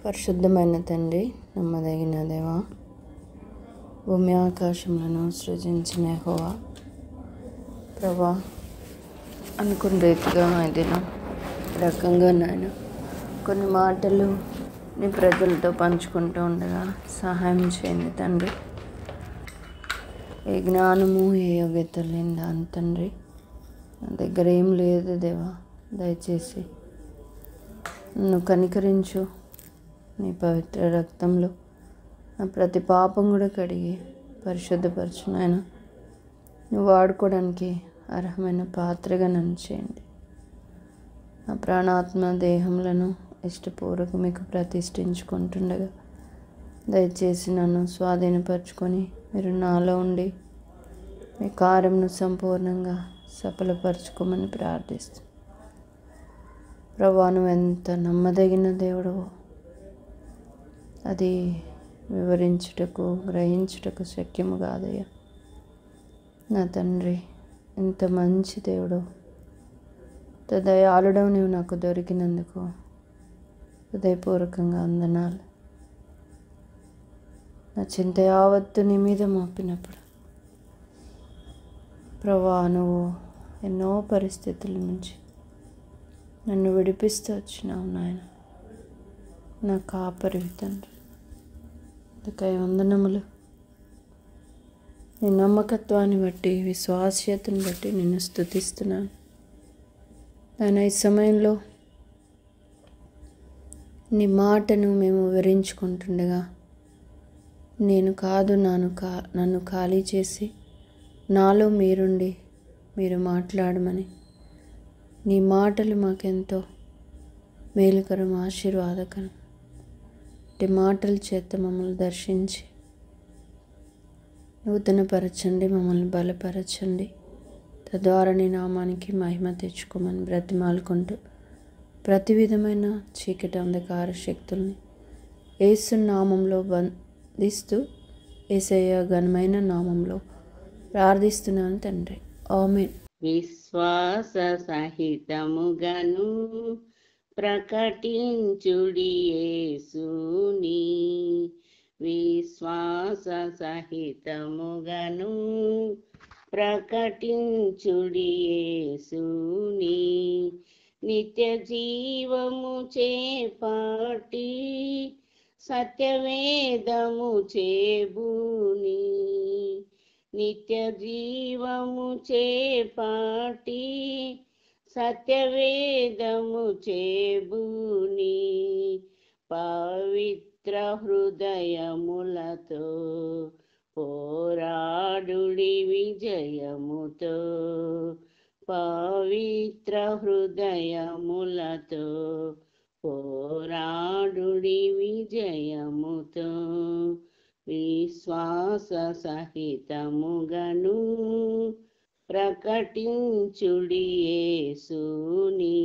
పరిశుద్ధమైన తండ్రి, నమ్మదగిన దేవా, భూమి ఆకాశములను సృజించిన యెహోవా, ప్రభా, అనుకున్న రీతిగా ఏదైనా రకంగా నాయన కొన్ని మాటలు నీ ప్రజలతో పంచుకుంటూ ఉండగా సహాయం చేయండి తండ్రి. ఏ జ్ఞానము ఏ యోగ్యత లేని దాని తండ్రి, నా దగ్గర ఏం లేదు దేవా. దయచేసి నన్ను కనికరించు. నీ పవిత్ర రక్తంలో నా ప్రతి పాపం కూడా కడిగి పరిశుద్ధపరచు నాయన. నువ్వు వాడుకోవడానికి అర్హమైన పాత్రగా నన్ను చేయండి. నా ప్రాణాత్మ దేహములను ఇష్టపూర్వక మీకు ప్రతిష్ఠించుకుంటుండగా దయచేసి నన్ను స్వాధీనపరచుకొని మీరు నాలో ఉండి మీ కార్యమును సంపూర్ణంగా సఫలపరచుకోమని ప్రార్థిస్తాను. ప్రభువా, నువ్వు ఎంత నమ్మదగిన దేవుడవో అది వివరించుటకు గ్రహించుటకు శక్యము కాదయ్యా. నా తండ్రి, ఎంత మంచి దేవుడో, ఎంత దయాళుడవు నీవు నాకు దొరికినందుకు హృదయపూర్వకంగా వందనాలు. నా చింత యావత్తు నీ మీద మోపినప్పుడు ప్రభువా, నువ్వు ఎన్నో పరిస్థితుల నుంచి నన్ను విడిపిస్తూ వచ్చినావు నాయన. నా కాపరి తండ్రి, అందుకై వందనములు. నీ నమ్మకత్వాన్ని బట్టి, విశ్వాస్యతను బట్టి నిన్ను స్తుతిస్తున్నాను నాయన. ఈ సమయంలో నీ మాటను మేము వివరించుకుంటుండగా నేను కాదు నన్ను ఖాళీ చేసి నాలో మీరుండి మీరు మాట్లాడమని, నీ మాటలు మాకెంతో మేలుకరం, ఆశీర్వాదకరం. మాటల చేత మమ్మల్ని దర్శించి నూతనపరచండి, మమ్మల్ని బలపరచండి. తద్వారా నీ నామానికి మహిమ తెచ్చుకోమని బ్రతిమాలుకుంటూ ప్రతి విధమైన చీకటి అంధకార శక్తుల్ని యేసు నామంలో బంధిస్తూ యేసయ్య ఘనమైన నామంలో ప్రార్థిస్తున్నాను తండ్రి, ఆమేన్. విశ్వాస సహితముగను ప్రకటించుడి యేసుని, విశ్వాస సహితముగను ప్రకటించుడి యేసుని, నిత్య జీవము చేపట్టి సత్యవేదము చేబూని, నిత్య జీవము చేపట్టి సత్యవేదము చేబూని, పవిత్ర హృదయములతో పోరాడుడి విజయముతో, పవిత్ర హృదయములతో పోరాడుడి విజయముతో, విశ్వాస సహితముగను ప్రకటించుడి యేసుని,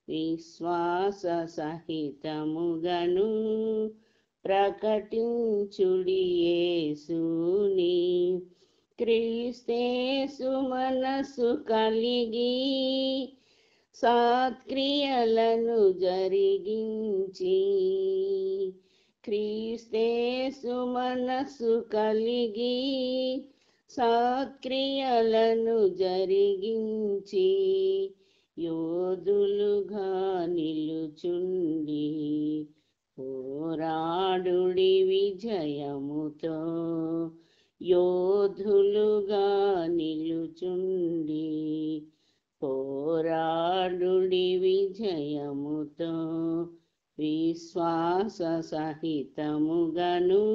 విశ్వాస సహితముగను ప్రకటించుడి యేసుని, క్రీస్తేసు మనసు కలిగి సత్క్రియలను జరిగించి, క్రీస్తేసు మనసు కలిగి సత్క్రియలను జరిగించి, యోధులుగా నిలుచుండి పోరాడుడి విజయముతో, యోధులుగా నిలుచుండి పోరాడుడి విజయముతో, విశ్వాస సహితముగను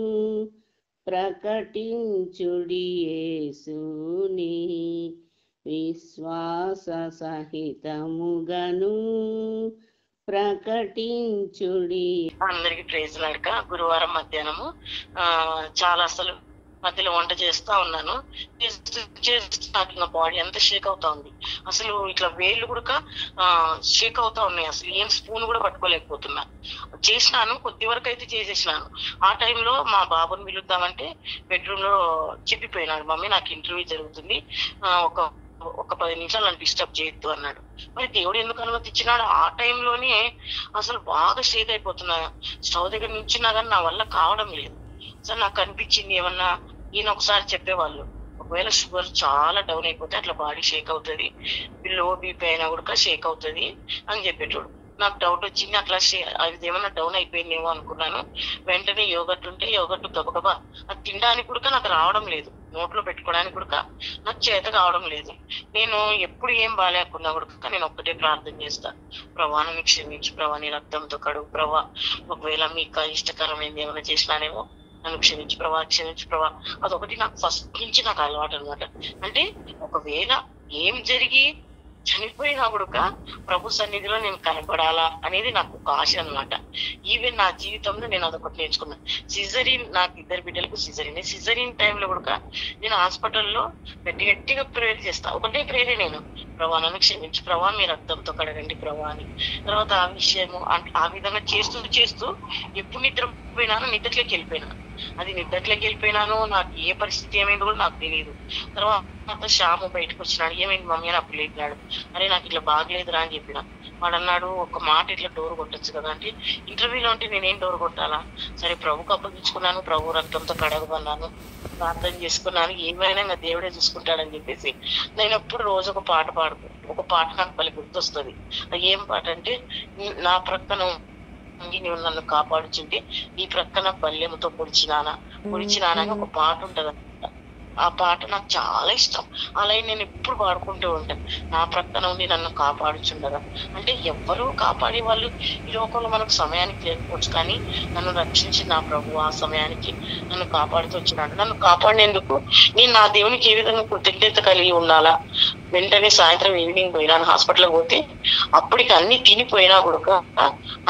ప్రకటించుడి యేసుని, విశ్వాస సహితముగను ప్రకటించుడి. అందరికి ప్రైజ్ లాడక. గురువారం మధ్యాహ్నము చాలా అసలు మధ్యలో వంట చేస్తా ఉన్నాను. నాకు నా బాడీ అంతా షేక్ అవుతా ఉంది. అసలు ఇట్లా వేళ్ళు కూడా షేక్ అవుతా ఉన్నాయి. అసలు ఏం స్పూన్ కూడా పట్టుకోలేకపోతున్నా. చేసినాను, కొద్ది వరకు అయితే చేసేసినాను. ఆ టైంలో మా బాబుని పిలుద్దామంటే బెడ్రూమ్ లో చెప్పిపోయినాడు, మమ్మీ నాకు ఇంటర్వ్యూ జరుగుతుంది, ఒక ఒక 10 నిమిషాలు నన్ను డిస్టర్బ్ చేయొద్దు అన్నాడు. మరి దేవుడు ఎందుకు అనుమతి ఇచ్చినాడు? ఆ టైంలోనే అసలు బాగా షేక్ అయిపోతున్నా, స్టవ్ దగ్గర నుంచున్నా కానీ నా వల్ల కావడం లేదు. అసలు నాకు అనిపించింది ఏమన్నా, ఈయన ఒకసారి చెప్పేవాళ్ళు, ఒకవేళ షుగర్ చాలా డౌన్ అయిపోతే అట్లా బాడీ షేక్ అవుతుంది, లో బీపీ అయినా కూడా షేక్ అవుతుంది అని చెప్పేటోడు. నాకు డౌట్ వచ్చింది, అట్లా అది ఏమన్నా డౌన్ అయిపోయిందేమో అనుకున్నాను. వెంటనే యోగట్ ఉంటే యోగట్ గబగబా అది తినడానికి కూడా నాకు రావడం లేదు, నోట్లో పెట్టుకోవడానికి కూడా నాకు చేత కావడం లేదు. నేను ఎప్పుడు ఏం బాగాలేకున్నా కూడా నేను ఒక్కటే ప్రార్థన చేస్తా, ప్రభా నన్ను క్షమించు ప్రభా, నీ రక్తంతో కడుగు ప్రభా, ఒకవేళ మీకు ఇష్టకరమైంది ఏమైనా చేసినానేమో నన్ను క్షమించు ప్రభా, క్షమించు ప్రభా. అదొకటి నాకు ఫస్ట్ నుంచి నాకు అలవాటు అనమాట. అంటే ఒకవేళ ఏం జరిగి చనిపోయినా కూడా ప్రభు సన్నిధిలో నేను కనపడాలా అనేది నాకు ఒక ఆశ అనమాట. ఈవెన్ నా జీవితంలో నేను అదొకటి నేర్చుకున్నాను. సిజరీన్, నాకు 2 బిడ్డలకు సిజరీన్ టైంలో కూడా నేను హాస్పిటల్లో గట్టిగా ప్రేయర్ చేస్తా. ఒకటే ప్రేరే నేను, ప్రభా నన్ను క్షమించు ప్రభా, మీ రక్తంతో కడగండి ప్రభా అని. తర్వాత ఆ విషయము ఆ విధంగా చేస్తూ ఎప్పుడు నిద్రపోయినానో నిద్రలోకి వెళ్ళిపోయినాను. అది నిద్రలోకి వెళ్ళిపోయినాను, నాకు ఏ పరిస్థితి ఏమైందో కూడా నాకు తెలియదు. తర్వాత శ్యాము బయటకు వచ్చినాడు, ఏమైంది మమ్మీ అని అప్పుడు లేపినాడు. అరే నాకు ఇట్లా బాగలేదురా అని చెప్పిన. వాడు అన్నాడు, ఒక మాట ఇట్లా డోర్ కొట్టచ్చు కదా అంటే, ఇంటర్వ్యూలో అంటే నేనేం డోర్ కొట్టాలా, సరే ప్రభుకు అప్పగించుకున్నాను, ప్రభు రక్తంతో కడగమన్నాను, ప్రార్థన చేసుకున్నాను, ఏమైనా ఇంకా దేవుడే చూసుకుంటాడని చెప్పేసి నేను ఎప్పుడు రోజు ఒక పాట ఒక పాట నాకు మళ్ళీ గుర్తొస్తుంది. ఏం పాట అంటే, నా ప్రక్కన నీవు నన్ను కాపాడుచుంటే ఈ ప్రక్కన బల్యముతో పొడిచినానా అని ఒక పాట ఉంటది. ఆ పాట నాకు చాలా ఇష్టం. అలా నేను ఎప్పుడు పాడుకుంటూ ఉంటాను, నా ప్రక్కన ఉండి నన్ను కాపాడుచుండగా. అంటే ఎవ్వరూ కాపాడే వాళ్ళు ఈ లోకంలో మనకు సమయానికి లేకపోవచ్చు, కానీ నన్ను రక్షించి నా ప్రభు ఆ సమయానికి నన్ను కాపాడుతూ వచ్చినాడు. నన్ను కాపాడినందుకు నేను నా దేవునికి ఏ విధంగా కృతజ్ఞత కలిగి ఉండాలా. వెంటనే సాయంత్రం ఈవినింగ్ పోయినాను హాస్పిటల్కి పోతే, అప్పటికి అన్ని తినిపోయినా కూడా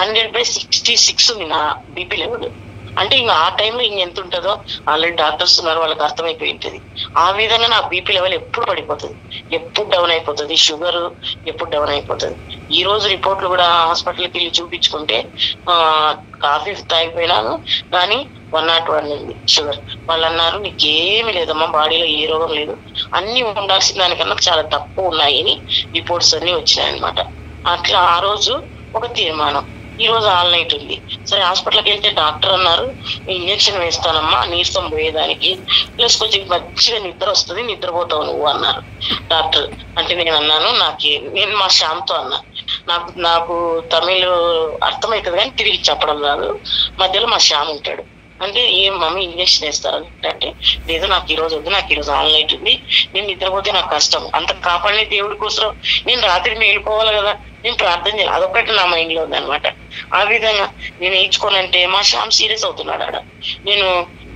100/66 ఉంది నా బీపీ లెవెల్. అంటే ఇంకా ఆ టైంలో ఇంకెంత ఉంటుందో ఆల్రెడీ డాక్టర్స్ ఉన్నారు, వాళ్ళకి అర్థమైపోయి ఉంటుంది. ఆ విధంగా నా బీపీ లెవెల్ ఎప్పుడు పడిపోతుంది, ఎప్పుడు డౌన్ అయిపోతుంది, షుగర్ ఎప్పుడు డౌన్ అయిపోతుంది. ఈ రోజు రిపోర్ట్లు కూడా హాస్పిటల్కి వెళ్ళి చూపించుకుంటే కాఫీ తాగిపోయినాను కానీ 101 ఉంది షుగర్. వాళ్ళు అన్నారు నీకేమి లేదమ్మా, బాడీలో ఏ రోగం లేదు, అన్ని ఉండాల్సిన దానికన్నా చాలా తక్కువ ఉన్నాయి అని రిపోర్ట్స్ అన్ని వచ్చినాయన్నమాట. అట్లా ఆ రోజు ఒక తీర్మానం. ఈ రోజు ఆల్ నైట్ ఉంది. సరే హాస్పిటల్కి వెళ్తే డాక్టర్ అన్నారు, ఇంజక్షన్ వేస్తానమ్మా నీరసం పోయేదానికి, ప్లస్ కొంచెం మంచిగా నిద్ర వస్తుంది, నిద్రపోతావు నువ్వు అన్నారు డాక్టర్. అంటే నేను అన్నాను, నేను మా శ్యామ్తో అన్నా, నాకు తమిళ్ అర్థమవుతుంది కానీ తిరిగి చెప్పడం రాదు. మధ్యలో మా శ్యామ్ ఉంటాడు. అంటే ఏం మమ్మీ ఇంజక్షన్ వేస్తారు అంటే, లేదు నాకు ఈ రోజు వద్దు, నాకు ఈ రోజు ఆల్ నైట్ ఉంది, నేను నిద్రపోతే నాకు కష్టం, అంత కాపాడే దేవుడి కోసం నేను రాత్రి మేలుకోవాలి కదా, నేను ప్రార్థన చేయాలి, అదొకటి నా మైండ్ లో ఉంది అనమాట. ఆ విధంగా నేను వేయించుకోనంటే మా శ్యామ్ సీరియస్ అవుతున్నాడు ఆడ. నేను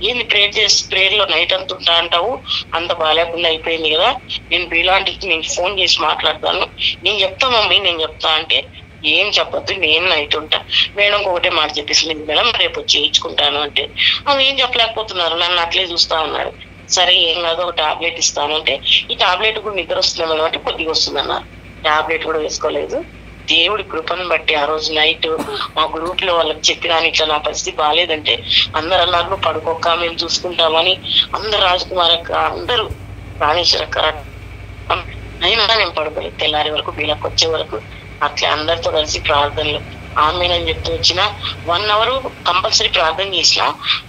ఏంది ప్రేయర్ లో నైట్ అంత ఉంటా అంటావు, అంత బాగాలేకుండా అయిపోయింది కదా, నేను బీలాంటికి నేను ఫోన్ చేసి మాట్లాడతాను, నేను చెప్తా మమ్మీ నేను చెప్తా అంటే, ఏం చెప్పొద్దు నేను నైట్ ఉంటా, మేడం ఒకటే మాట చెప్పేసి మేడం రేపు వచ్చి చేయించుకుంటాను అంటే, అవి ఏం చెప్పలేకపోతున్నారు, నన్ను అట్లే చూస్తా ఉన్నారు. సరే ఏం కాదు ఒక టాబ్లెట్ ఇస్తాను అంటే, ఈ టాబ్లెట్ కూడా నిద్ర వస్తుందేమో అంటే కొద్దిగా వస్తుంది అన్నారు. టాబ్లెట్ కూడా వేసుకోలేదు. దేవుడి కృపను బట్టి ఆ రోజు నైట్ మా గ్రూప్ లో వాళ్ళకి చెప్పినాను, ఇట్లా నా పరిస్థితి బాగాలేదంటే అందరు అన్నారు పడుకోక మేము చూసుకుంటామని. అందరు రాజకుమార్ అక్క, అందరూ రాణేశ్వర అక్క, అయినా నేను పడుకోలేదు. తెల్లారి వరకు వీళ్ళకి వచ్చే వరకు అట్లా అందరితో కలిసి ప్రార్థనలు ఆమెనని చెప్తూ వచ్చిన 1 అవర్ కంపల్సరీ ప్రార్థన చేసిన.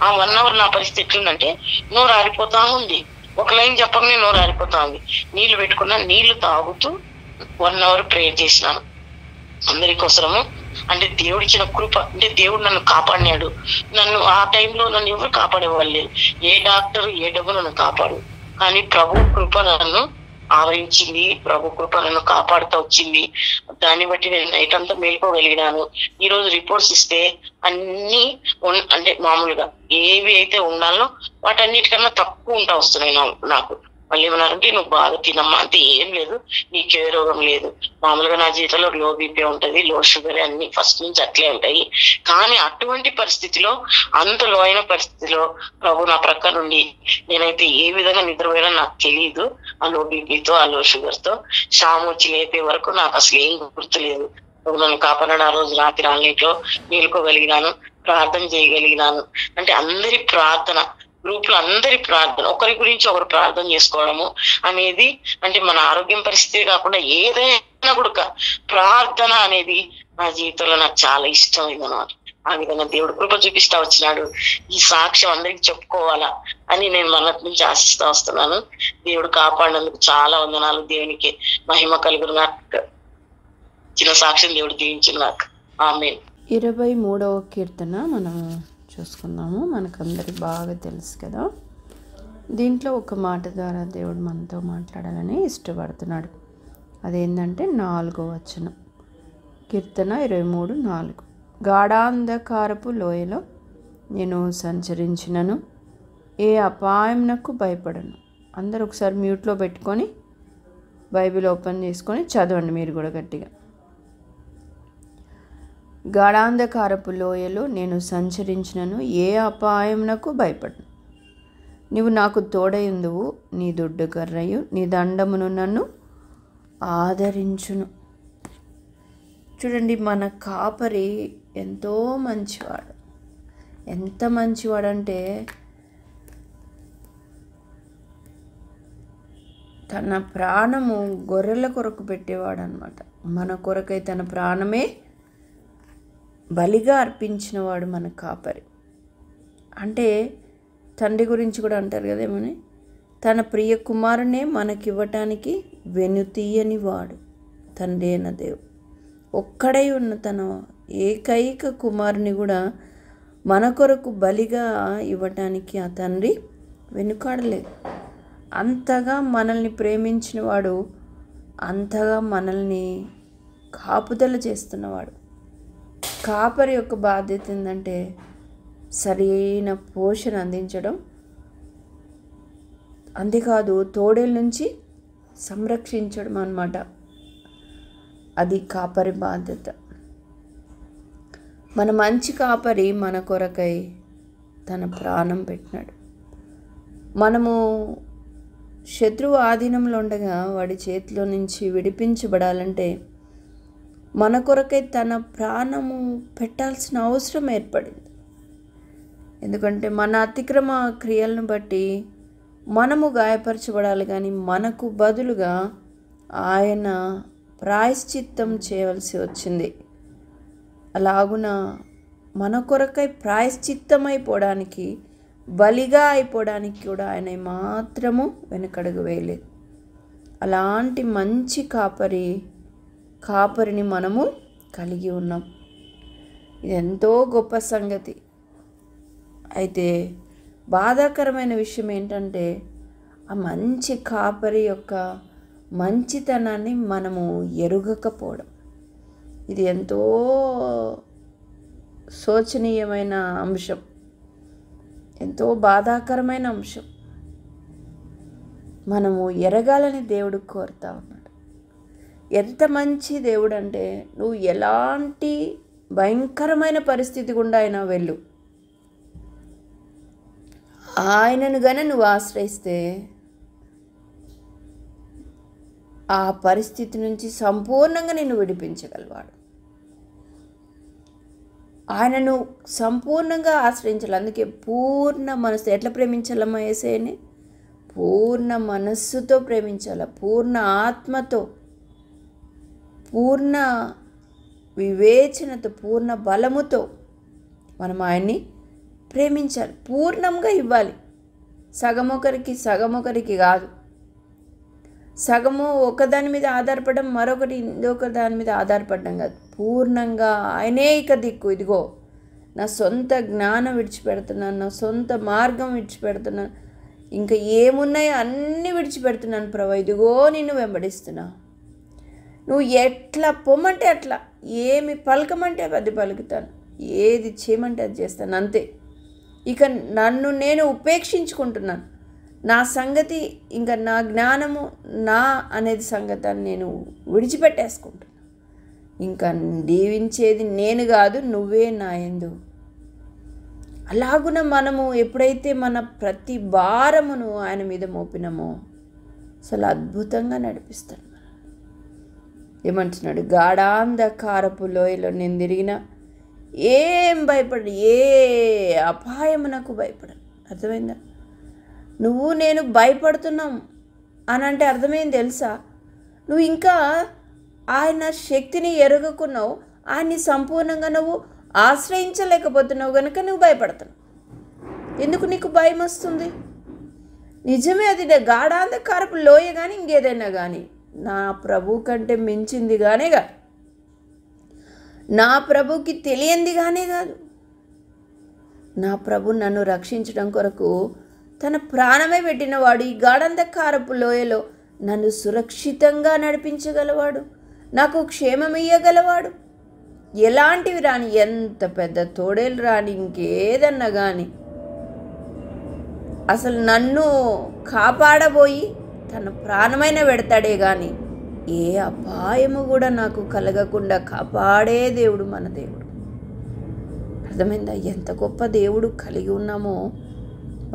ఆ 1 అవర్ నా పరిస్థితి ఎట్లుందంటే నోరు ఆరిపోతా ఉంది, ఒక లైన్ చెప్పగానే నోరు ఆరిపోతా ఉంది. నీళ్లు పెట్టుకున్నా, నీళ్లు తాగుతూ 1 అవర్ ప్రేయర్ చేసినాను అందరి కోసము. అంటే దేవుడు ఇచ్చిన కృప, అంటే దేవుడు నన్ను కాపాడినాడు. నన్ను ఆ టైంలో నన్ను ఎవరు కాపాడేవాళ్ళు లేదు, ఏ డాక్టర్ ఏ డబ్బు నన్ను కాపాడు, కానీ ప్రభు కృప నన్ను ఆవరించింది, ప్రభు కృప నన్ను కాపాడుతూ వచ్చింది. దాన్ని బట్టి నేను నైట్ అంతా మేలుకోగలిగినాను. ఈ రోజు రిపోర్ట్స్ ఇస్తే అన్ని అంటే మామూలుగా ఏవి అయితే ఉండాలో వాటన్నిటికన్నా తక్కువ ఉంటా వస్తున్నాయి నాకు. వాళ్ళు ఏమన్నారంటే నువ్వు బాగా తినమ్మా అంటే, ఏం లేదు, నీకే రోగం లేదు, మామూలుగా నా జీవితంలో లో బీపీ ఉంటుంది, లో షుగర్ అన్ని ఫస్ట్ నుంచి అట్లే ఉంటాయి. కానీ అటువంటి పరిస్థితిలో, అంత లో అయిన పరిస్థితిలో ప్రభు నా ప్రక్క నుండి నేనైతే ఏ విధంగా నిద్రపోయినా నాకు తెలియదు. ఆ లో బీపీతో ఆ లో షుగర్ తో షామ్ వచ్చి లేపే వరకు నాకు అసలు ఏం గుర్తులేదు. నన్ను కాపాడాడు. ఆ రోజు రాత్రి ఆన్లైట్లో మేలుకోగలిగినాను, ప్రార్థన చేయగలిగినాను. అంటే అందరి ప్రార్థన గ్రూప్ లో అందరి ప్రార్థన, ఒకరి గురించి ఒకరు ప్రార్థన చేసుకోవడము అనేది, అంటే మన ఆరోగ్యం పరిస్థితి కాకుండా ఏదైనా కూడా ప్రార్థన అనేది నా జీవితంలో నాకు చాలా ఇష్టమైంది అన్నమాట. ఆ విధంగా దేవుడు కృప చూపిస్తా వచ్చినాడు. ఈ సాక్ష్యం అందరికి చెప్పుకోవాలా అని నేను మొన్నటి నుంచి ఆశిస్తా వస్తున్నాను. దేవుడు కాపాడినందుకు చాలా వందనాలు. దేవునికి మహిమ కలుగును. నాకు చిన్న సాక్ష్యం దేవుడు దీవించిన నాకు. ఆమేన్. 23వ కీర్తన మనం చూసుకుందాము. మనకందరికి బాగా తెలుసు కదా. దీంట్లో ఒక మాట ద్వారా దేవుడు మనతో మాట్లాడాలని ఇష్టపడుతున్నాడు. అదేంటంటే 4వ వచనం, కీర్తన 23:4. గాఢాంధకారపు లోయలో నేను సంచరించినను ఏ అపాయంనకు భయపడను. అందరూ ఒకసారి మ్యూట్లో పెట్టుకొని బైబిల్ ఓపెన్ చేసుకొని చదవండి మీరు కూడా గట్టిగా. గాఢాంధకారపు లోయలో నేను సంచరించినను ఏ అపాయంనకు భయపడను. నీవు నాకు తోడయుందువు, నీ దుడ్డు కర్రయు నీ దండమును నన్ను ఆదరించును. చూడండి, మన కాపరి ఎంతో మంచివాడు. ఎంత మంచివాడంటే తన ప్రాణము గొర్రెల కొరకు పెట్టేవాడు అనమాట. మన కొరకై తన ప్రాణమే బలిగా అర్పించినవాడు మన కాపరి. అంటే తండ్రి గురించి కూడా అంటారు కదేమని, తన ప్రియ కుమారునే మనకివ్వటానికి వెనుతీయని వాడు తండ్రి అయిన దేవుడు. ఒక్కడై ఉన్న తన ఏకైక కుమారుని కూడా మన కొరకు బలిగా ఇవ్వటానికి ఆ తండ్రి వెనుకాడలేదు. అంతగా మనల్ని ప్రేమించిన వాడు, అంతగా మనల్ని కాపుదల చేస్తున్నవాడు. కాపరి యొక్క బాధ్యత ఏంటంటే సరైన పోషణ అందించడం, అంతేకాదు తోడేళ్ళ నుంచి సంరక్షించడం అన్నమాట. అది కాపరి బాధ్యత. మన మంచి కాపరి మన కొరకై తన ప్రాణం పెట్టినాడు. మనము శత్రువు ఆధీనంలో ఉండగా వాడి చేతిలో నుంచి విడిపించబడాలంటే మన కొరకై తన ప్రాణము పెట్టాల్సిన అవసరం ఏర్పడింది. ఎందుకంటే మన అతిక్రమ క్రియలను బట్టి మనము గాయపరచబడాలి, కానీ మనకు బదులుగా ఆయన ప్రాయశ్చిత్తం చేయవలసి వచ్చింది. అలాగున మన కొరకై ప్రాయశ్చిత్తం అయిపోవడానికి, బలిగా అయిపోవడానికి కూడా ఆయన మాత్రము వెనకడుగు వేయలేదు. అలాంటి మంచి కాపరిని మనము కలిగి ఉన్నాం. ఇది ఎంతో గొప్ప సంగతి. అయితే బాధాకరమైన విషయం ఏంటంటే ఆ మంచి కాపరి యొక్క మంచితనాన్ని మనము ఎరుగకపోవడం. ఇది ఎంతో శోచనీయమైన అంశం, ఎంతో బాధాకరమైన అంశం. మనము ఎరగాలని దేవుడు కోరుతా ఉన్నాడు. ఎంత మంచి దేవుడు అంటే, నువ్వు ఎలాంటి భయంకరమైన పరిస్థితి గుండా అయినా వెళ్ళు, ఆయనను గానే నువ్వు ఆశ్రయిస్తే ఆ పరిస్థితి నుంచి సంపూర్ణంగా నిన్ను విడిపించగలవాడు. ఆయనను సంపూర్ణంగా ఆశ్రయించాలి. అందుకే పూర్ణ మనసు, ఎట్లా ప్రేమించాలమ్మా యేసయ్యని? పూర్ణ మనస్సుతో ప్రేమించాలి, పూర్ణ ఆత్మతో, పూర్ణ వివేచనతో, పూర్ణ బలముతో మనం ఆయన్ని ప్రేమించాలి. పూర్ణంగా ఇవ్వాలి. సగమొకరికి కాదు. సగము ఒకదాని మీద ఆధారపడడం, మరొకటి ఇంకొక దాని మీద ఆధారపడడం కాదు. పూర్ణంగా ఆయనే ఇక దిక్కు. ఇదిగో నా సొంత జ్ఞానం విడిచిపెడుతున్నాను, నా సొంత మార్గం విడిచిపెడుతున్నాను, ఇంకా ఏమున్నాయో అన్నీ విడిచిపెడుతున్నాను ప్రభు. ఇదిగో నిన్ను వెంబడిస్తున్నా. నువ్వు ఎట్లా పొమ్మంటే అట్లా, ఏమి పలకమంటే అది పలుకుతాను, ఏది చేయమంటే అది చేస్తాను, అంతే. ఇక నన్ను నేను ఉపేక్షించుకుంటున్నాను. నా సంగతి, ఇంకా నా జ్ఞానము నా అనేది సంగతాన్ని నేను విడిచిపెట్టేసుకుంటున్నాను. ఇంకా దీవించేది నేను కాదు, నువ్వే నా యందు. అలాగున మనము ఎప్పుడైతే మన ప్రతి భారమును ఆయన మీద మోపినామో అసలు అద్భుతంగా నడిపిస్తాడు. ఏమంటున్నాడు? గాఢాంధకారపు లోయలో నేను తిరిగిన ఏం భయపడను, ఏ అపాయమునకు భయపడను. అర్థమైందా? నువ్వు నేను భయపడుతున్నాం అని అంటే అర్థమేం తెలుసా? నువ్వు ఇంకా ఆయన శక్తిని ఎరగకున్నావు, ఆయన్ని సంపూర్ణంగా నువ్వు ఆశ్రయించలేకపోతున్నావు కనుక నువ్వు భయపడుతున్నావు. ఎందుకు నీకు భయం వస్తుంది? నిజమే, అది గాఢాంధకారపు లోయ కానీ ఇంకేదైనా కానీ నా ప్రభు కంటే మించింది కానే కాదు, నా ప్రభుకి తెలియంది కానే కాదు. నా ప్రభు నన్ను రక్షించడం కొరకు తన ప్రాణమే పెట్టినవాడు. ఈ గాఢాంధకారపు లోయలో నన్ను సురక్షితంగా నడిపించగలవాడు, నాకు క్షేమమియ్యగలవాడు. ఎలాంటివి రాని, ఎంత పెద్ద తోడేలు రాని, ఇంకేదన్నా కానీ అసలు నన్ను కాపాడబోయి తన ప్రాణమైన పెడతాడే కానీ ఏ అపాయము కూడా నాకు కలగకుండా కాపాడే దేవుడు మన దేవుడు. అర్థమైందా? ఎంత గొప్ప దేవుడు కలిగి ఉన్నామో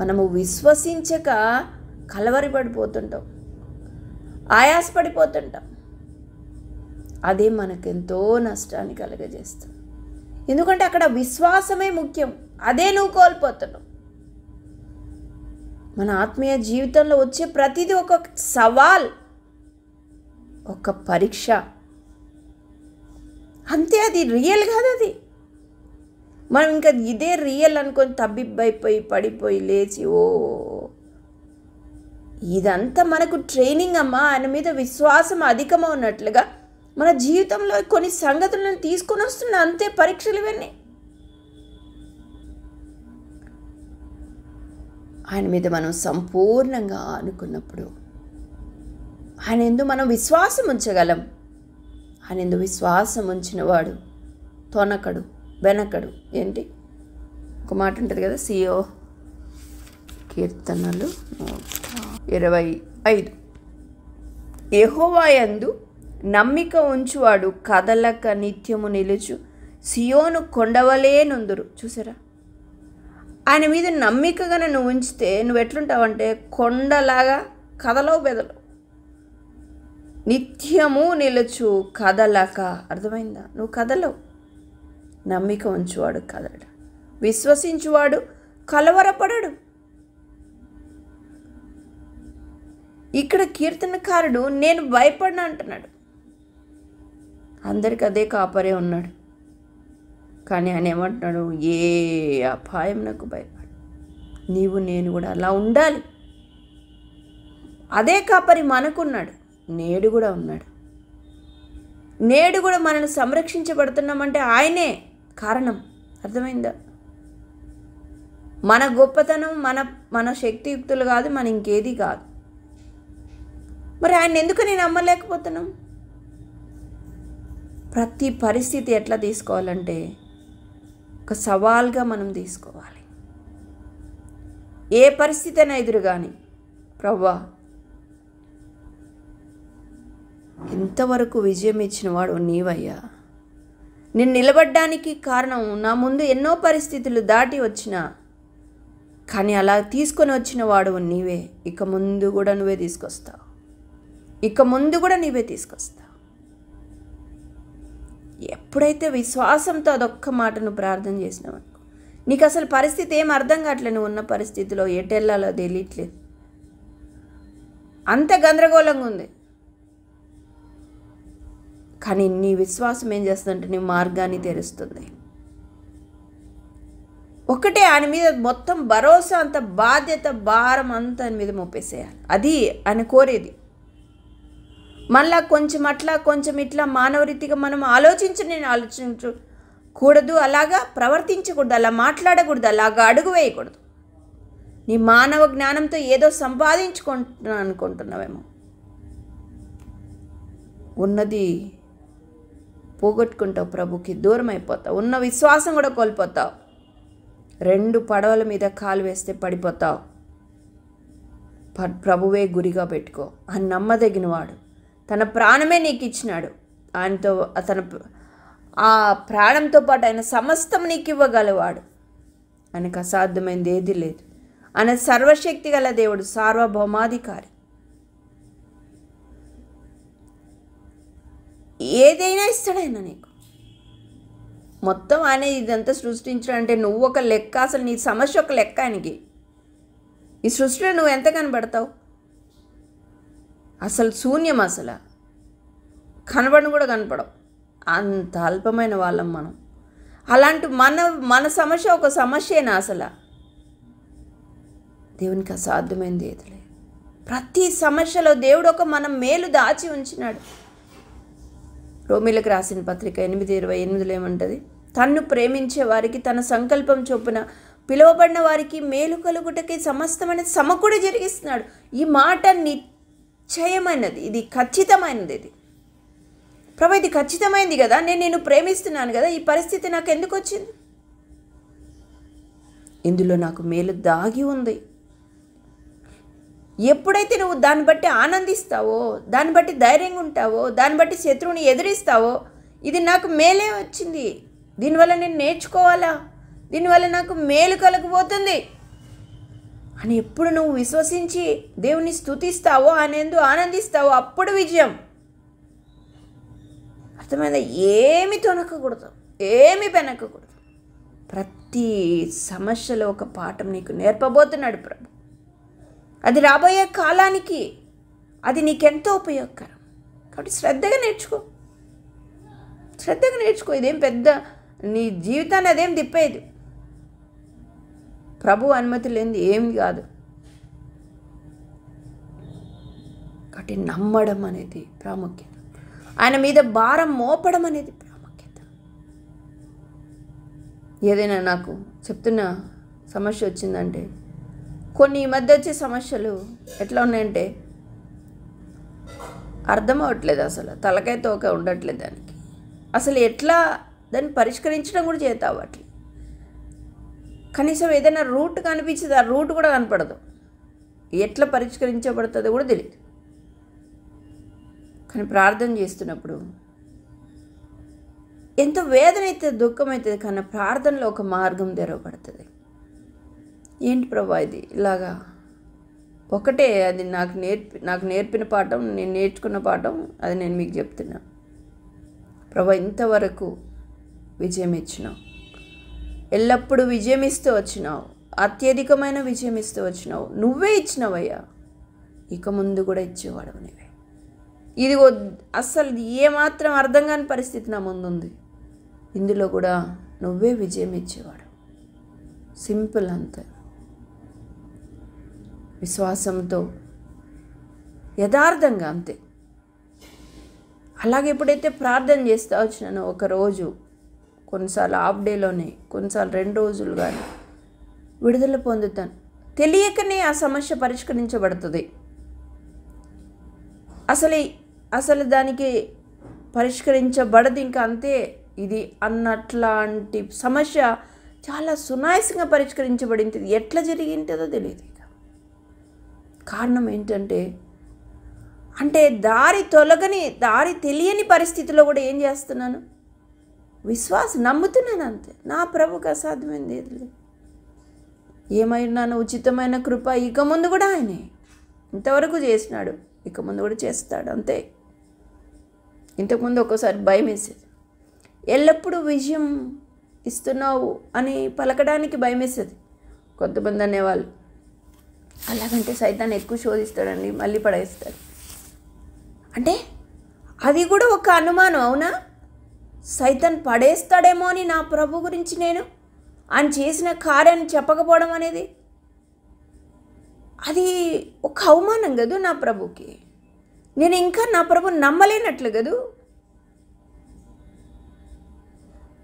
మనము విశ్వసించక కలవరి పడిపోతుంటాం, ఆయాసపడిపోతుంటాం. అదే మనకెంతో నష్టాన్ని కలగజేస్తుంది. ఎందుకంటే అక్కడ విశ్వాసమే ముఖ్యం, అదే నువ్వు కోల్పోతున్నావు. మన ఆత్మీయ జీవితంలో వచ్చే ప్రతిదీ ఒక సవాల్, ఒక పరీక్ష అంతే. అది రియల్ కాదు. అది మనం ఇంకా ఇదే రియల్ అనుకొని తబ్బిబ్బైపోయి పడిపోయి లేచి ఇదంతా మనకు ట్రైనింగ్ అమ్మా. ఆయన మీద విశ్వాసం అధికమా ఉన్నట్లుగా మన జీవితంలో కొన్ని సంగతులను తీసుకొని వస్తున్నా, అంతే పరీక్షలు ఇవన్నీ. ఆయన మీద మనం సంపూర్ణంగా అనుకున్నప్పుడు ఆయన యందు మనం విశ్వాసం ఉంచగలం. ఆయన యందు విశ్వాసం ఉంచినవాడు తొనకడు, వెనకడు. ఏంటి ఒక మాట ఉంటుంది కదా, సియో కీర్తనలు 125, యెహోవా యందు నమ్మిక ఉంచువాడు కదలక నిత్యము నిలుచు, సియోను కొండవలే నుందురు. చూసారా? ఆయన మీద నమ్మికగా నువ్వు ఉంచితే నువ్వు ఎట్లుంటావంటే కొండలాగా కదలవు బెదలు, నిత్యము నిలుచు కదలక. అర్థమైందా? నువ్వు కదలవు. నమ్మిక ఉంచువాడు కదలడు, విశ్వసించువాడు కలవరపడడు. ఇక్కడ కీర్తనకారుడు నేను భయపడిన అంటున్నాడు. అందరికి అదే కాపరే ఉన్నాడు, కానీ ఆయన ఏమంటున్నాడు? ఏ అపాయం నాకు భయపడు. నీవు నేను కూడా అలా ఉండాలి. అదే కాపరి మనకున్నాడు, నేడు కూడా ఉన్నాడు. నేడు కూడా మనల్ని సంరక్షించబడుతున్నామంటే ఆయనే కారణం. అర్థమైందా? మన గొప్పతనం, మన శక్తియుక్తులు కాదు, మన ఇంకేది కాదు. మరి ఆయన ఎందుకు నేను నమ్మలేకపోతున్నాం? ప్రతి పరిస్థితి ఎట్లా తీసుకోవాలంటే ఒక సవాల్గా మనం తీసుకోవాలి. ఏ పరిస్థితి అయినా ఎదురు కానీ, ప్రభువా ఎంతవరకు విజయం ఇచ్చినవాడు నీవయ్యా. నేను నిలబడ్డానికి కారణం నా ముందు ఎన్నో పరిస్థితులు దాటి వచ్చినా, కానీ అలా తీసుకొని వచ్చిన వాడు నీవే. ఇక ముందు కూడా నువ్వే తీసుకొస్తావు, ఇక ముందు కూడా నీవే తీసుకొస్తావు. ఎప్పుడైతే విశ్వాసంతో అదొక్క మాటను ప్రార్థన చేసినావు అనుకో, నీకు అసలు పరిస్థితి ఏం అర్థం కావట్లేదు. నువ్వు ఉన్న పరిస్థితిలో ఎటెళ్ళాలో తెలియట్లేదు, అంత గందరగోళంగా ఉంది. కానీ నీ విశ్వాసం ఏం చేస్తుందంటే నీ మార్గాన్ని తెరుస్తుంది. ఒకటే ఆయన మీద మొత్తం భరోసా, అంత బాధ్యత, భారం అంతా ఆయన మీద మోపేసేయాలి. అది ఆయన కోరేది. మళ్ళా కొంచెం అట్లా కొంచెం ఇట్లా మానవ రీతిగా మనం ఆలోచించకూడదు, అలాగా ప్రవర్తించకూడదు, అలా మాట్లాడకూడదు, అలాగా అడుగు వేయకూడదు. నీ మానవ జ్ఞానంతో ఏదో సంపాదించుకుంటున్నా అనుకుంటున్నావేమో. ఉన్నది పోగొట్టుకుంటావు, ప్రభుకి దూరం అయిపోతావు, ఉన్న విశ్వాసం కూడా కోల్పోతావు. 2 పడవల మీద కాలు వేస్తే పడిపోతావు. ప్రభువే గురిగా పెట్టుకో. ఆయన నమ్మదగినవాడు, తన ప్రాణమే నీకు ఇచ్చినాడు. ఆయనతో ఆ ప్రాణంతో పాటు ఆయన సమస్తం నీకు ఇవ్వగలవాడు. ఆయనకు అసాధ్యమైనది ఏది లేదు. ఆయన సర్వశక్తి గల దేవుడు, సార్వభౌమాధికారి. ఏదైనా ఇస్తాడు ఆయన నీకు. మొత్తం ఆయన ఇదంతా సృష్టించాడంటే నువ్వు ఒక లెక్క, అసలు నీ సమస్య ఒక లెక్క ఆయనకి. ఈ సృష్టిలో నువ్వు ఎంత కనబడతావు? అసలు శూన్యం, అసలు కనబడను కూడా కనపడవు. అంత అల్పమైన వాళ్ళం మనం. అలాంటి మన సమస్య ఒక సమస్యేనా? అసలు దేవునికి అసాధ్యమైంది ఏది లేదు. ప్రతి సమస్యలో దేవుడు ఒక మన మేలు దాచి ఉంచినాడు. రోమీలకు రాసిన పత్రిక 8:28 ఏమంటది? తన్ను ప్రేమించే వారికి తన సంకల్పం చొప్పున పిలువబడిన వారికి మేలు కలుగుటకి సమస్తమైన సమకూడి జరిగిస్తున్నాడు. ఈ మాట నిశ్చయమైనది, ఇది ఖచ్చితమైనది. ఇది ప్రభు, ఇది ఖచ్చితమైంది కదా, నేను నిన్ను ప్రేమిస్తున్నాను కదా, ఈ పరిస్థితి నాకు ఎందుకు వచ్చింది? ఇందులో నాకు మేలు దాగి ఉంది. ఎప్పుడైతే నువ్వు దాన్ని బట్టి ఆనందిస్తావో, దాన్ని బట్టి ధైర్యంగా ఉంటావో, దాన్ని బట్టి శత్రువుని ఎదిరిస్తావో, ఇది నాకు మేలే వచ్చింది, దీనివల్ల నేను నేర్చుకోవాలా, దీనివల్ల నాకు మేలు కలగబోతుంది అని ఎప్పుడు నువ్వు విశ్వసించి దేవుని స్తుతిస్తావో, ఆయనందు ఆనందిస్తావో, అప్పుడు విజయం. అర్థమైందా? ఏమి తొనకకూడదు, ఏమి వెనకకూడదు. ప్రతి సమస్యలో ఒక పాఠం నీకు నేర్పబోతున్నాడు ప్రభు. అది రాబోయే కాలానికి అది నీకెంతో ఉపయోగకరం. కాబట్టి శ్రద్ధగా నేర్చుకో, శ్రద్ధగా నేర్చుకో. ఇదేం పెద్ద నీ జీవితాన్ని అదేం తిప్పేది. ప్రభు అనుమతి లేనిది ఏమి కాదు. కాబట్టి నమ్మడం అనేది ప్రాముఖ్యత. ఆయన మీద భారం మోపడం అనేది ప్రాముఖ్యత. ఏదైనా నాకు చెప్తున్న సమస్య వచ్చిందంటే, కొన్ని ఈ మధ్య వచ్చే సమస్యలు ఎట్లా ఉన్నాయంటే అర్థం అవ్వట్లేదు, అసలు తలకాయ తోక ఉండట్లేదు దానికి. అసలు ఎట్లా దాన్ని పరిష్కరించడం కూడా చేత అవ్వట్లేదు. కనీసం ఏదైనా రూట్ కనిపించింది, ఆ రూట్ కూడా కనపడదు. ఎట్లా పరిష్కరించబడుతుందో కూడా తెలియదు. కానీ ప్రార్థన చేస్తున్నప్పుడు ఎంతో వేదన అవుతుంది, దుఃఖం అవుతుంది, కానీ ప్రార్థనలో ఒక మార్గం తెరవబడుతుంది. ఏంటి ప్రభా ఇది ఇలాగా? ఒకటే, అది నాకు నేర్పిన పాఠం, నేను నేర్చుకున్న పాఠం, అది నేను మీకు చెప్తున్నా. ప్రభా, ఇంతవరకు విజయం ఇచ్చినావు, ఎల్లప్పుడూ విజయం ఇస్తూ వచ్చినావు, అత్యధికమైన విజయం ఇస్తూ వచ్చినావు, నువ్వే ఇచ్చినవయ్యా, ఇక ముందు కూడా ఇచ్చేవాడు నీవే. ఇది అస్సలు ఏమాత్రం అర్థం కాని పరిస్థితి నా ముందుంది, ఇందులో కూడా నువ్వే విజయం ఇచ్చేవాడు. సింపుల్, అంతే. విశ్వాసంతో యథార్థంగా, అంతే. అలాగే ఎప్పుడైతే ప్రార్థన చేస్తూ వచ్చినానో, ఒకరోజు, కొన్నిసార్లు హాఫ్ డేలోనే, కొన్నిసార్లు 2 రోజులు కానీ విడుదల పొందుతాను. తెలియకనే ఆ సమస్య పరిష్కరించబడుతుంది. అసలు దానికి పరిష్కరించబడదు, ఇంకా అంతే ఇది అన్నట్లాంటి సమస్య చాలా సునాయాసంగా పరిష్కరించబడింది. ఎట్లా జరిగింటుందో తెలియదు. ఇక కారణం ఏంటంటే, దారి తెలియని పరిస్థితిలో కూడా ఏం చేస్తున్నాను? విశ్వాసం, నమ్ముతున్నాను, అంతే. నా ప్రభుకు అసాధ్యమైంది ఏది లేదు. ఏమైనాను ఉచితమైన కృప ఇక ముందు కూడా ఆయనే ఇంతవరకు చేసినాడు, ఇక ముందు కూడా చేస్తాడు, అంతే. ఇంతకుముందు ఒక్కోసారి భయం వేసేది, ఎల్లప్పుడూ విజయం ఇస్తున్నావు అని పలకడానికి భయం వేసేది. కొంతమంది అనేవాళ్ళు, అలాగంటే సైతాన్ ఎక్కువ శోధిస్తాడండి, మళ్ళీ పడేస్తాడు. అంటే అది కూడా ఒక అనుమానం, అవునా? సైతాన్ పడేస్తాడేమో అని నా ప్రభు గురించి నేను ఆయన చేసిన కార్యాన్ని చెప్పకపోవడం అనేది, అది ఒక అవమానం కదూ నా ప్రభుకి. నేను ఇంకా నా ప్రభు నమ్మలేనట్లు కదూ,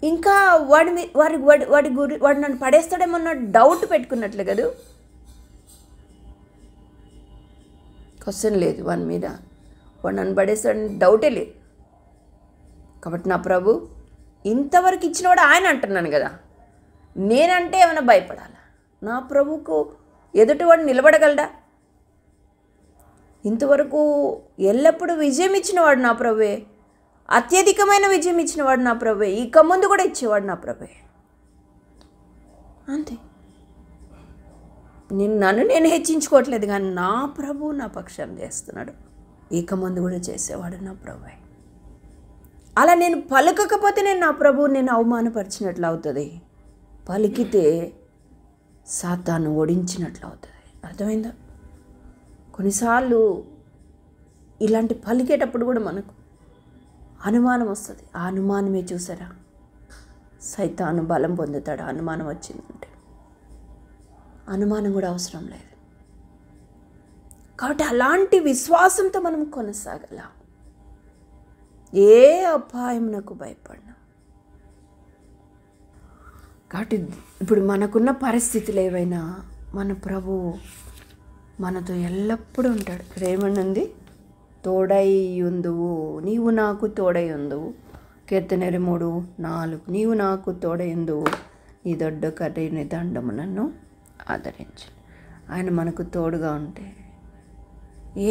ఇంకా వాడు నన్ను పడేస్తాడేమో అన్న డౌట్ పెట్టుకున్నట్లు కదూ. క్వశ్చన్ లేదు వాని మీద, వాడు నన్ను పడేస్తాడని డౌటే లేదు. కాబట్టి నా ప్రభు ఇంతవరకు ఇచ్చినవాడు ఆయన అంటున్నాను కదా, నేనంటే ఏమైనా భయపడాలా? నా ప్రభుకు ఎదుటివాడు నిలబడగలడా? ఇంతవరకు ఎల్లప్పుడూ విజయం ఇచ్చినవాడు నా ప్రభువే, అత్యధికమైన విజయం ఇచ్చినవాడు నా ప్రభువే, ఇక ముందు కూడా ఇచ్చేవాడు నా ప్రభువే, అంతే. నన్ను నేను హెచ్చించుకోవట్లేదు, కానీ నా ప్రభు నా పక్షం చేస్తున్నాడు, ఇక ముందు కూడా చేసేవాడు నా ప్రభువే. అలా నేను పలకకపోతే నా ప్రభువు నేను అవమానపరిచినట్లు అవుతుంది, పలికితే సాతాను ఓడించినట్లు అవుతుంది. అర్థమైందా? కొన్నిసార్లు ఇలాంటి పలికేటప్పుడు కూడా మనకు అనుమానం వస్తుంది. ఆ అనుమానమే చూసారా, సైతాను బలం పొందుతాడు. అనుమానం వచ్చిందంటే అనుమానం కూడా అవసరం లేదు. కాబట్టి అలాంటి విశ్వాసంతో మనం కొనసాగాల. ఏ అపాయమునకు భయపడినా. కాబట్టి ఇప్పుడు మనకున్న పరిస్థితులు ఏవైనా మన ప్రభువు మనతో ఎల్లప్పుడూ ఉంటాడు. ఇక్కడ ఏమన్నది? తోడై ఉందువు, నీవు నాకు తోడై ఉందువు. కీర్తన 3:4 నీవు నాకు తోడై ఉందువు, నీ దొడ్డ కఠిన దండము నన్ను ఆదరించు. ఆయన మనకు తోడుగా ఉంటే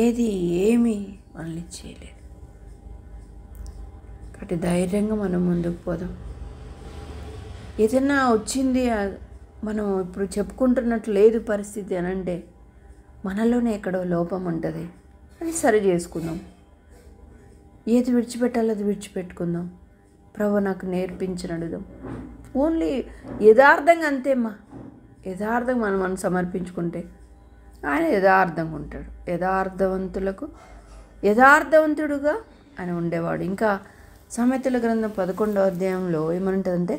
ఏమీ మనల్ని చేయలేదు. కాబట్టి ధైర్యంగా మనం ముందుకు పోదాం. ఏదైనా వచ్చింది, మనం ఇప్పుడు చెప్పుకుంటున్నట్లు లేదు పరిస్థితి అని అంటే మనలోనే ఎక్కడో లోపం ఉంటుంది. అది సరి చేసుకుందాం. ఏది విడిచిపెట్టాలో అది విడిచిపెట్టుకుందాం. ప్రభు నాకు నేర్పించినడుదాం. ఓన్లీ యథార్థంగా అంతేమ్మా. యథార్థంగా మనం సమర్పించుకుంటే ఆయన యథార్థంగా ఉంటాడు. యథార్థవంతుడుగా ఆయన ఉండేవాడు. ఇంకా సామెతల గ్రంథం 11వ అధ్యాయంలో ఏమంటుందంటే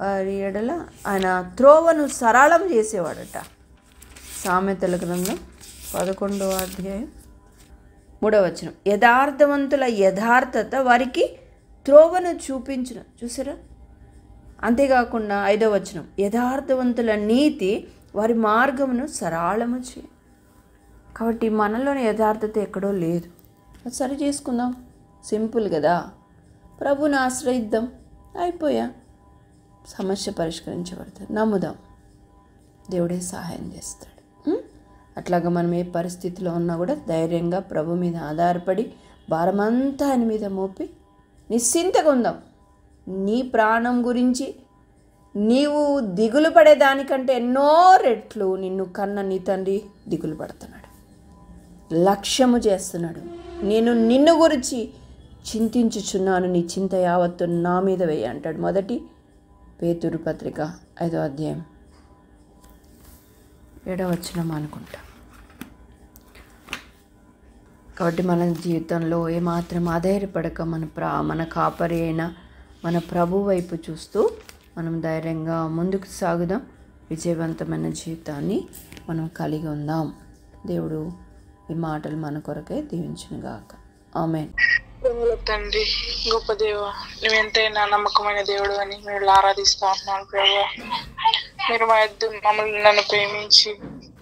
వారి ఎడల ఆయన త్రోవను సరళం చేసేవాడట. సామెతల గ్రంథం 11వ అధ్యాయం 3వ వచనం, యథార్థవంతుల యథార్థత వారికి త్రోవను చూపించును. చూసారా? అంతేకాకుండా 5వ వచనం, యథార్థవంతుల నీతి వారి మార్గమును సరళము చేయ. కాబట్టి మనలోని యథార్థత ఎక్కడో లేదు. అది సరి చేసుకుందాం. సింపుల్ కదా. ప్రభుని ఆశ్రయిద్దాం, అయిపోయా, సమస్య పరిష్కరించబడుతుంది. నమ్ముదాం, దేవుడే సహాయం చేస్తాడు. అట్లాగా మనం ఏ పరిస్థితిలో ఉన్నా కూడా ధైర్యంగా ప్రభు మీద ఆధారపడి భారమంతా ఆయన మీద మోపి నిశ్చింతగా ఉందాం. నీ ప్రాణం గురించి నీవు దిగులు పడేదానికంటే ఎన్నో రెట్లు నిన్ను కన్న నీ తండ్రి దిగులు పడుతున్నాడు, లక్ష్యము చేస్తున్నాడు. నేను నిన్ను గురించి చింతించుచున్నాను, నీ చింత యావత్తు నా మీద వేయి అంటాడు. 1 పేతురు పత్రిక 5వ అధ్యాయం 7వ వచనం అనుకుంటా. కాబట్టి మన జీవితంలో ఏమాత్రం ఆధైర్యపడక మన కాపరి అయిన మన ప్రభు వైపు చూస్తూ మనం ధైర్యంగా ముందుకు సాగుదాం. విజయవంతమైన జీవితాన్ని మనం కలిగి ఉందాం. దేవుడు ఈ మాటలు మన కొరకే దీవించునుగాక. ఆమేన్. తండ్రి, గొప్ప దేవ, నువ్వెంతైనా నమ్మకమైన దేవుడు అని మీరు ఆరాధిస్తా ఉంటున్నాను ప్రభా. మీరు మమ్మల్ని నన్ను ప్రేమించి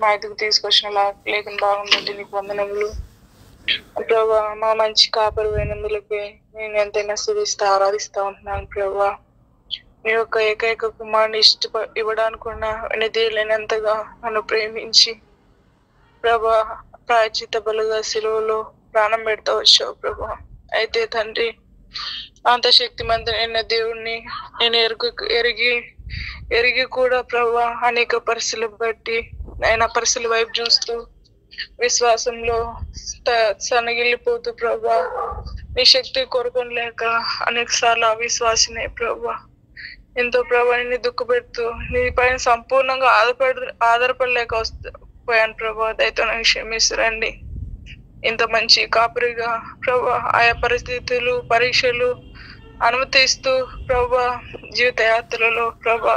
మా ఎదుగు తీసుకొచ్చిన లేకుండా బాగుందండి. నీకు వందనములు ప్రభా. మా మంచి కాపరు అయినందులకి నేను ఎంతైనా స్తుతిస్తా ఆరాధిస్తా ఉంటున్నాను ప్రభా. మీ యొక్క ఏకైక కుమారుని ఇవ్వడానికున్న వెనుదీయలేనంతగా నన్ను ప్రేమించి ప్రభా ప్రాయచిత బలుగా సిలువలో ప్రాణం పెడతా వచ్చావు ప్రభా. అయితే తండ్రి, అంత శక్తిమంతుడైన దేవుణ్ణి నేను ఎరిగి కూడా ప్రభా అనేక పరిస్థితులు బట్టి ఆయన పరిస్థితుల వైపు చూస్తూ విశ్వాసంలో సన్నగిల్లిపోతూ ప్రభా నీ శక్తి కొరకం లేక అనేక సార్లు అవిశ్వాసినే ప్రభా. ఎంతో ప్రభా నిన్ను దుఃఖపెడుతూ నీ పైన సంపూర్ణంగా ఆధారపడలేక పోయాను ప్రభా. దయతో నన్ను క్షమిస్తురండి. ఇంత మంచి కాపురిగా ప్రభా ఆయా పరిస్థితులు పరీక్షలు అనుమతిస్తూ ప్రభా జీవిత యాత్రలో ప్రభా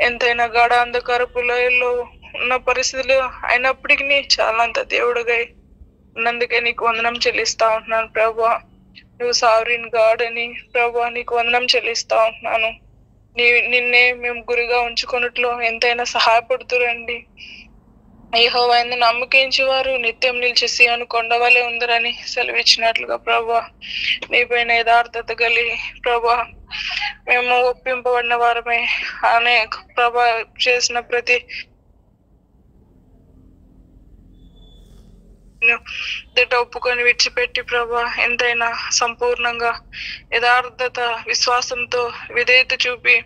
ఎంతైనా గాఢ అంధకారపు లోయల్లో ఉన్న పరిస్థితులు అయినప్పటికీ చాలంత దేవుడుగా ఉన్నందుకే నీకు వందనం చెల్లిస్తా ఉంటున్నాను ప్రభా. నువ్వు సావరీన్ గాడ్ అని ప్రభా నీకు వందనం చెల్లిస్తా ఉంటున్నాను. నిన్నే మేము గురిగా ఉంచుకున్నట్లు ఎంతైనా సహాయపడుతురండి. యెహోవా యందు నమ్మకించు వారు నిత్యం నిలిచి సీయోను కొండవలే ఉందరని సెలవిచ్చినట్లుగా ప్రభా నీపైన యథార్థత కలిగి ప్రభా మేము ఒప్పింపబడిన వారమే అనే ప్రభా చేసిన ప్రతి ఒప్పుకొని విడిచిపెట్టి ప్రభా ఎంతైనా సంపూర్ణంగా యథార్థత విశ్వాసంతో విధేయత చూపి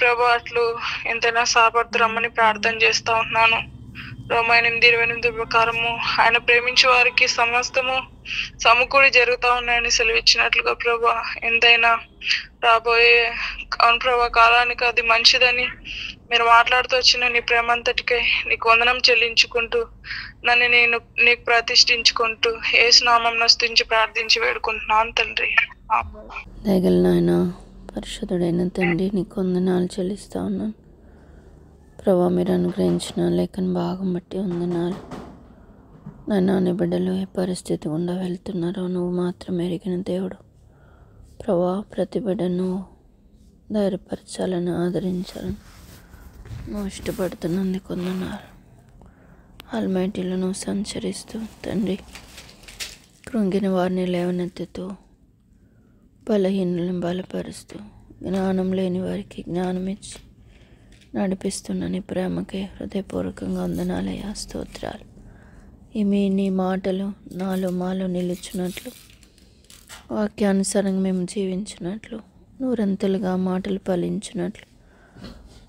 ప్రభా అట్లు ఎంతైనా సాపడుతురమ్మని ప్రార్థన చేస్తా ఉన్నాను. రోమా 8:28 ప్రకారము ఆయన ప్రేమించే వారికి సమస్తము సమకూడి జరుగుతా ఉన్నాయని సెలవిచ్చినట్లుగా ప్రభా, ఎంతైనా రాబోయే అవును ప్రభా కాలానికి అది మంచిదని మీరు మాట్లాడుతూ వచ్చిన నీ ప్రేమంతటికై నీకు వందనం చెల్లించుకుంటూ నన్ను నేను నీకు ప్రతిష్ఠించుకుంటూ యేసు నామమున స్తుతించి ప్రార్థించి వేడుకుంటున్నాను తండ్రి. ఆమేన్. దయగల నాయన, పరిశుద్ధుడైన తండ్రి, నీకు వందనాలు చెల్లిస్తా ఉన్నాను ప్రభా. మీరు అనుగ్రహించిన లేఖన భాగం బట్టి వందనాలు నాయన. నీ బిడ్డలు ఏ పరిస్థితి గుండా వెళ్తున్నారో నువ్వు మాత్రం ఎరిగిన దేవుడు ప్రభా. ప్రతి బిడ్డను ధైర్యపరచాలని, ఆదరించాలని నువ్వు ఇష్టపడుతున్నందుకు వందనాలు. ఆల్మైటీలో నువ్వు సంచరిస్తూ తండ్రి, కృంగిన వారిని లేవనెత్తుతూ, బలహీనులను బలపరుస్తూ, జ్ఞానం లేని వారికి జ్ఞానం ఇచ్చి నడిపిస్తున్న నీ ప్రేమకే హృదయపూర్వకంగా వందనాలయ్యా, స్తోత్రాలు. నీ మాటలు నాలో మాలో నిలుచున్నట్లు, వాక్యానుసారంగా మేము జీవించినట్లు, నూరంతలుగా మాటలు ఫలించినట్లు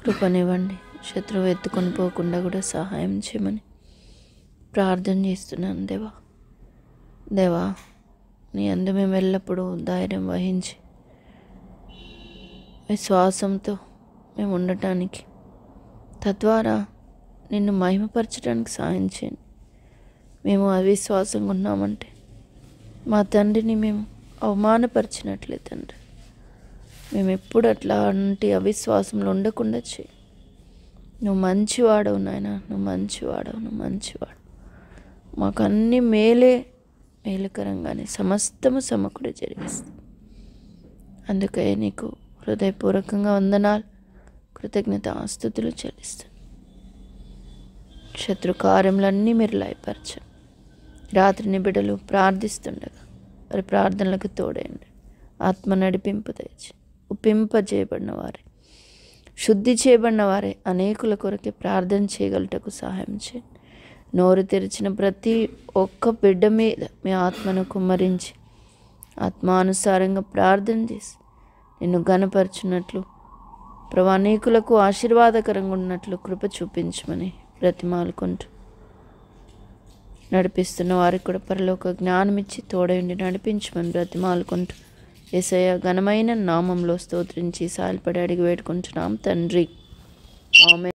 కృపనివ్వండి. శత్రువు ఎత్తుకొని పోకుండా కూడా సహాయం చేయమని ప్రార్థన చేస్తున్నాను దేవా. దేవా, నీ అందు మేము ఎల్లప్పుడూ ధైర్యం వహించి విశ్వాసంతో మేము ఉండటానికి, తద్వారా నిన్ను మహిమపరచడానికి సాయం చేయండి. మేము అవిశ్వాసంగా ఉన్నామంటే మా తండ్రిని మేము అవమానపరిచినట్లే తండ్రి. మేము ఎప్పుడు అట్లాంటి అవిశ్వాసంలో ఉండకుండా చేయి. నువ్వు మంచివాడవు నాయన, నువ్వు మంచివాడవు, నువ్వు మంచివాడు. మాకు అన్ని మేలుకరంగానే సమస్తము సమకూడి జరిగిస్తాం. అందుకే నీకు హృదయపూర్వకంగా వందనాలు, కృతజ్ఞత ఆస్తుతులు చెల్లిస్తాను. శత్రు కార్యములన్నీ మీరు లయపరచండి. రాత్రిని బిడ్డలు ప్రార్థిస్తుండగా వారి ప్రార్థనలకు తోడేయండి. ఆత్మ నడిపింపు తెచ్చి ఉప్పింపజేయబడిన వారే, శుద్ధి చేయబడిన వారే అనేకుల కొరకే ప్రార్థన చేయగలటకు సహాయం చేయండి. నోరు తెరిచిన ప్రతి ఒక్క బిడ్డ మీద మీ ఆత్మను కుమ్మరించి ఆత్మానుసారంగా ప్రార్థన చేసి నిన్ను ఘనపరచున్నట్లు ప్రభు, అనేకులకు ఆశీర్వాదకరంగా ఉన్నట్లు కృప చూపించమని బ్రతిమాలుకుంటూ, నడిపిస్తున్న వారికి కూడా పరలోక జ్ఞానం ఇచ్చి తోడయుండి నడిపించమని బ్రతిమాలుకుంటూ యేసయ్య ఘనమైన నామంలో స్తోత్రించి సాయపడి అడిగి వేడుకుంటున్నాం తండ్రి. ఆమేన్.